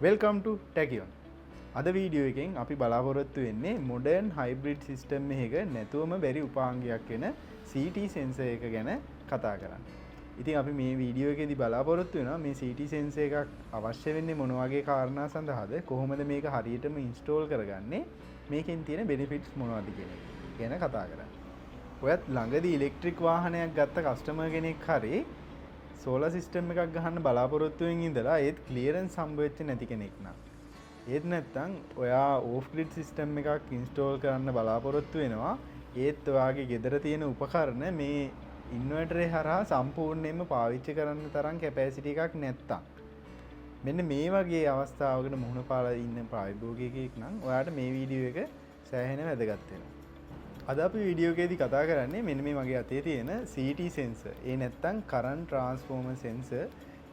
Welcome ටු ටැකියොන්. අද video එකෙන් අපි බලාපොරොත්තු වෙන්නේ මොඩර්න් හයිබ්‍රිඩ් සිස්ටම් එක නැතුවම බැරි උපාංගයක් වෙන CT සෙන්සර් එක ගැන කතා කරන්න. ඉතින් අපි මේ වීඩියෝ එකේදී බලාපොරොත්තු වෙනවා මේ CT සෙන්සර් එකක් අවශ්‍ය වෙන්නේ මොන වගේ කාරණා සඳහාද, කොහොමද මේක හරියටම ඉන්ස්ටෝල් කරගන්නේ, මේකෙන් තියෙන බෙනිෆිට්ස් මොනවද කියන එක ගැන කතා කරන්න. ඔයත් ළඟදී ඉලෙක්ට්‍රික් වාහනයක් ගත්ත කස්ටමර් කෙනෙක් හරි සෝලර් සිස්ටම් එකක් ගහන්න බලාපොරොත්තුවෙන් ඉඳලා ඒත් ක්ලියරන්ස් හම්බ වෙච්ච නැති කෙනෙක් නම්, ඒත් නැත්තම් ඔයා ඕෆ් ග්‍රිඩ් සිස්ටම් එකක් ඉන්ස්ටෝල් කරන්න බලාපොරොත්තු වෙනවා, ඒත් ඔයාගේ ගෙදර තියෙන උපකරණ මේ ඉන්වර්ටරේ හරහා සම්පූර්ණයෙන්ම පාවිච්චි කරන්න තරම් කැපැසිටි එකක් නැත්තම්, මෙන්න මේ වගේ අවස්ථාවකට මුහුණ පාලා ඉන්න ප්‍රායෝගිකයෙක් නම් ඔයාට මේ වීඩියෝ එක සෑහෙන වැදගත් වෙනවා. අද අපි වීඩියෝ එකේදී කතා කරන්නේ මෙන්න මේ මගේ අතේ තියෙන CT sensor. ඒ නැත්තම් current transformer sensor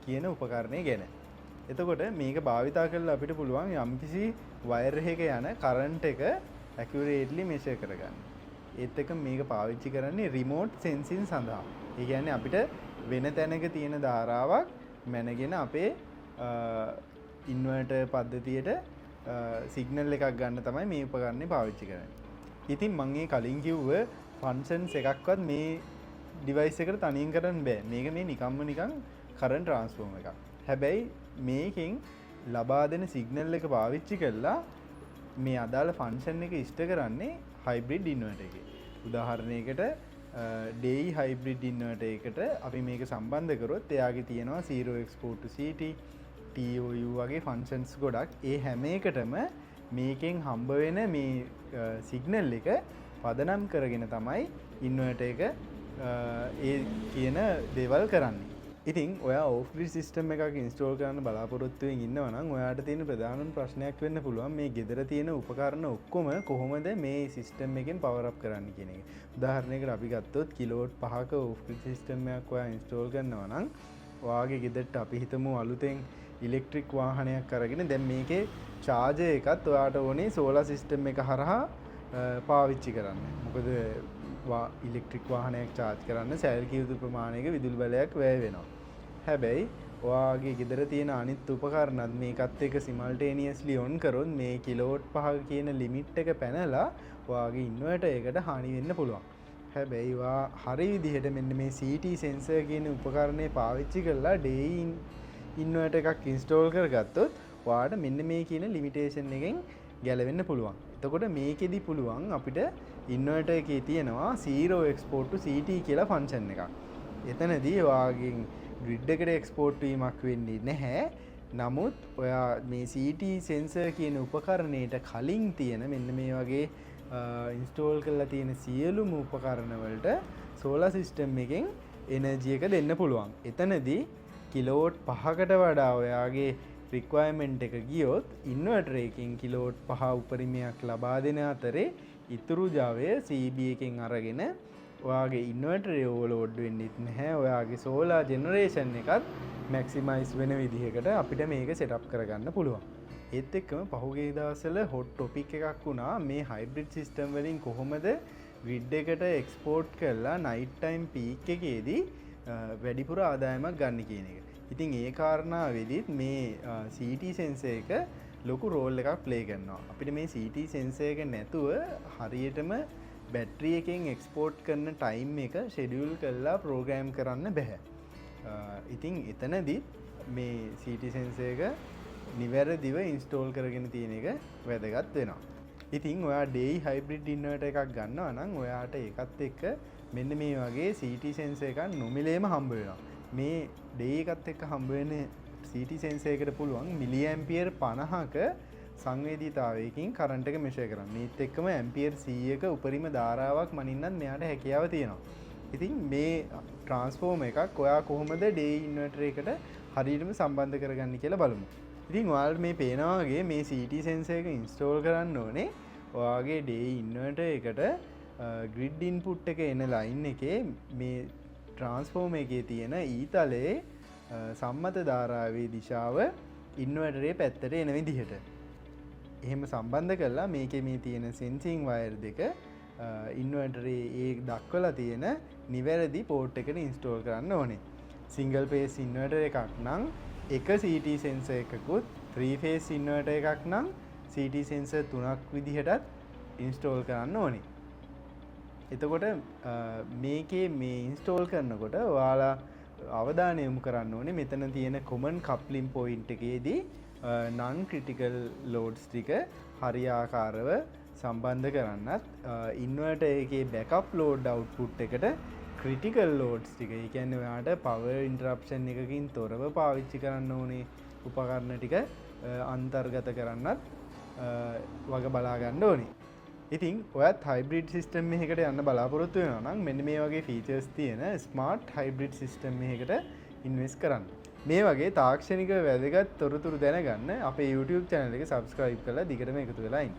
කියන උපකරණය ගැන. එතකොට මේක භාවිතා කරලා අපිට පුළුවන් යම්කිසි වයර් එකක යන current එක accurately measure කරගන්න. ඒත් එක්ක මේක පාවිච්චි කරන්නේ remote sensing සඳහා. ඒ කියන්නේ අපිට වෙන තැනක තියෙන ධාරාවක් මැනගෙන අපේ ඉන්වර්ටර් පද්ධතියට සිග්නල් එකක් ගන්න තමයි මේ උපකරණය පාවිච්චි කරන්නේ. ඉතින් මම මේ කලින් කිව්ව ෆන්ක්ෂන්ස් එකක්වත් මේ ඩිවයිස් එකට තනියෙන් කරන්න බෑ. මේක මේ නිකන් කරන්ට් ට්‍රාන්ස්ෆෝමර් එකක්. හැබැයි මේකෙන් ලබා දෙන සිග්නල් එක පාවිච්චි කරලා මේ අදාළ ෆන්ක්ෂන් එක ඉෂ්ට කරන්නේ හයිබ්‍රිඩ් ඉන්වර්ටර් එකේ. උදාහරණයකට DEI හයිබ්‍රිඩ් ඉන්වර්ටර් එකට අපි මේක සම්බන්ධ කරොත් එයාගේ තියෙනවා 0 export to CT, TOU වගේ ෆන්ක්ෂන්ස් ගොඩක්. ඒ හැම එකටම මේකෙන් හම්බ වෙන මේ සිග්නල් එක පදනම් කරගෙන තමයි ඉන්වර්ටර් එක ඒ කියන දේවල් කරන්නේ. ඉතින් ඔයා ඕෆ් ග්‍රිඩ් සිස්ටම් එකක් ඉන්ස්ටෝල් කරන්න බලාපොරොත්තු වෙමින් ඉන්නවා නම් ඔයාට තියෙන ප්‍රධානම ප්‍රශ්නයක් වෙන්න පුළුවන් මේ ගෙදර තියෙන උපකරණ ඔක්කොම කොහොමද මේ සිස්ටම් එකෙන් පවර් අප් කරන්න කියන එක. උදාහරණයකට අපි ගත්තොත් කිලෝවොට් 5ක ඕෆ් ග්‍රිඩ් සිස්ටම් එකක් ඔයා ඉන්ස්ටෝල් කරනවා නම් ඔයාගේ ගෙදරට අපි හිතමු අලුතෙන් ඉලෙක්ට්‍රික් වාහනයක් අරගෙන දැන් මේකේ චාර්ජර් එකත් ඔයාට ඕනේ සෝලාර් සිස්ටම් එක හරහා පාවිච්චි කරන්න. මොකද ඉලෙක්ට්‍රික් වාහනයක් charge කරන්න සැලකිය යුතු ප්‍රමාණයක විදුලි බලයක් වැය වෙනවා. හැබැයි ඔයාගේ ගෙදර තියෙන අනිත් උපකරණත් මේකත් එක්ක simultaneously on කරොත් මේ කිලෝවොට් 5 කියන ලිමිට් එක පැනලා ඔයාගේ ඉන්වර්ටර් එකට හානි වෙන්න පුළුවන්. හැබැයි ඔයා හරි විදිහට මෙන්න මේ CT sensor කියන උපකරණය පාවිච්චි කරලා DEI ඉන්වර්ටර් එකක් ඉන්ස්ටෝල් කරගත්තොත් ඔයාට මෙන්න මේ කියන ලිමිටේෂන් එකෙන් ගැලවෙන්න පුළුවන්. එතකොට මේකෙදි පුළුවන් අපිට ඉන්වර්ටර් එකේ තියෙනවා 0 export to CT කියලා ෆන්ක්ෂන් එකක්. එතනදී ඔයාගෙන් ග්‍රිඩ් එකට එක්ස්පෝර්ට් වීමක් වෙන්නේ නැහැ. නමුත් ඔයා මේ CT sensor කියන උපකරණයට කලින් තියෙන මෙන්න මේ වගේ ඉන්ස්ටෝල් කරලා තියෙන සියලුම උපකරණ වලට සෝලාර් සිස්ටම් එකෙන් එනර්ජි එක දෙන්න පුළුවන්. එතනදී කිලෝවොට් 5කට වඩා ඔයාගේ රික්වයර්මන්ට් එක ගියොත් ඉන්වර්ටර් එකකින් කිලෝවොට් 5 උපරිමයක් ලබා දෙන අතරේ ඉතුරු ජවය CB එකෙන් අරගෙන ඔයාගේ ඉන්වර්ටරේ ඕවර්ලෝඩ් වෙන්නෙත් නැහැ. ඔයාගේ සෝලාර් ජෙනරේෂන් එකත් මැක්සිමයිස් වෙන විදිහකට අපිට මේක සෙටප් කරගන්න පුළුවන්. ඒත් එක්කම පහුගිය දවස්වල හොට් ටොපික් එකක් වුණා මේ හයිබ්‍රිඩ් සිස්ටම් වලින් කොහොමද ග්‍රිඩ් එකට එක්ස්පෝර්ට් කරලා නයිට් ටයිම් පීක් එකේදී වැඩිපුර ආදායමක් ගන්න කියන එක. ඉතින් ඒ කාරණාවෙදිත් මේ CT sensor එක ලොකු රෝල් එකක් ප්ලේ කරනවා. අපිට මේ CT sensor එක නැතුව හරියටම බැටරි එකෙන් එක්ස්පෝර්ට් කරන ටයිම් එක ෂෙඩියුල් කරලා ප්‍රෝග්‍රෑම් කරන්න බැහැ. ඉතින් එතනදිත් මේ CT sensor එක නිවැරදිව ඉන්ස්ටෝල් කරගෙන තියෙන එක වැදගත් වෙනවා. ඉතින් ඔයා DEI හයිබ්‍රිඩ් ඉන්වර්ටර් එකක් ගන්නවා නම් ඔයාට ඒකත් එක්ක මෙන්න මේ වගේ CT sensor එකක් නොමිලේම හම්බ වෙනවා. මේ DEI එකත් එක්ක හම්බ වෙන CT sensor එකට පුළුවන් මිලි ඇම්පියර් 50ක සංවේදීතාවයකින් කරන්ට් එක මෙෂර් කරන්න. මේත් එක්කම ඇම්පියර් 100ක උපරිම ධාරාවක් මනින්නත් මෙයාට හැකියාව තියෙනවා. ඉතින් මේ ට්‍රාන්ස්ෆෝමර් එකක් ඔයා කොහොමද DEI ඉන්වර්ටර් එකට හරියටම සම්බන්ධ කරගන්නේ කියලා බලමු. ඉතින් ඔයාලට මේ පේනවා වගේ මේ CT sensor එක ඉන්ස්ටෝල් කරන්න ඕනේ ඔයාගේ DEI ඉන්වර්ටර් එකට ග්‍රිඩ් ඉන්පුට් එක එන ලයින් එකේ මේ ට්‍රාන්ස්ෆෝමර් එකේ තියෙන ඊතලයේ සම්මත ධාරාවේ දිශාව ඉන්වර්ටරේ පැත්තට එන විදිහට එහෙම සම්බන්ධ කරලා මේකේ මේ තියෙන සෙන්සිං වයර් දෙක ඉන්වර්ටරේ ඒ දක්වලා තියෙන නිවැරදි පෝට් එකට ඉන්ස්ටෝල් කරන්න ඕනේ. සිංගල් පේස් ඉන්වර්ටර් එකක් නම් එක CT sensor එකකුත් ත්‍රීෆේස් ඉන්වර්ටර් එකක් නම් CT සෙන්සර් 3ක් විදිහටත් ඉන්ස්ටෝල් කරන්න ඕනේ. එතකොට මේකේ මේ ඉන්ස්ටෝල් කරනකොට ඔයාලා අවධානය යොමු කරන්න ඕනේ මෙතන තියෙන කොමන් කප්ලින් පොයින්ට් එකේදී non critical loads ටික හරියාකාරව සම්බන්ධ කරන්නත් ඉන්වර්ටර් එකේ backup load output එකට critical loads ටික ඒ කියන්නේ ඔයාට power interruption එකකින් තොරව පාවිච්චි කරන්න ඕනේ උපකරණ ටික අන්තර්ගත කරන්නත් වග බලා ගන්න ඕනේ. ඉතින් ඔයත් හයිබ්‍රිඩ් සිස්ටම් එකකට යන්න බලාපොරොත්තු වෙනවා නම් මෙන්න මේ වගේ ෆීචර්ස් තියෙන ස්මාර්ට් හයිබ්‍රිඩ් සිස්ටම් එකකට ඉන්වෙස්ට් කරන්න. මේ වගේ තාක්ෂණික වැදගත් තොරතුරු දැනගන්න අපේ YouTube channel එක subscribe කරලා දිගටම එකතු වෙලා ඉන්න.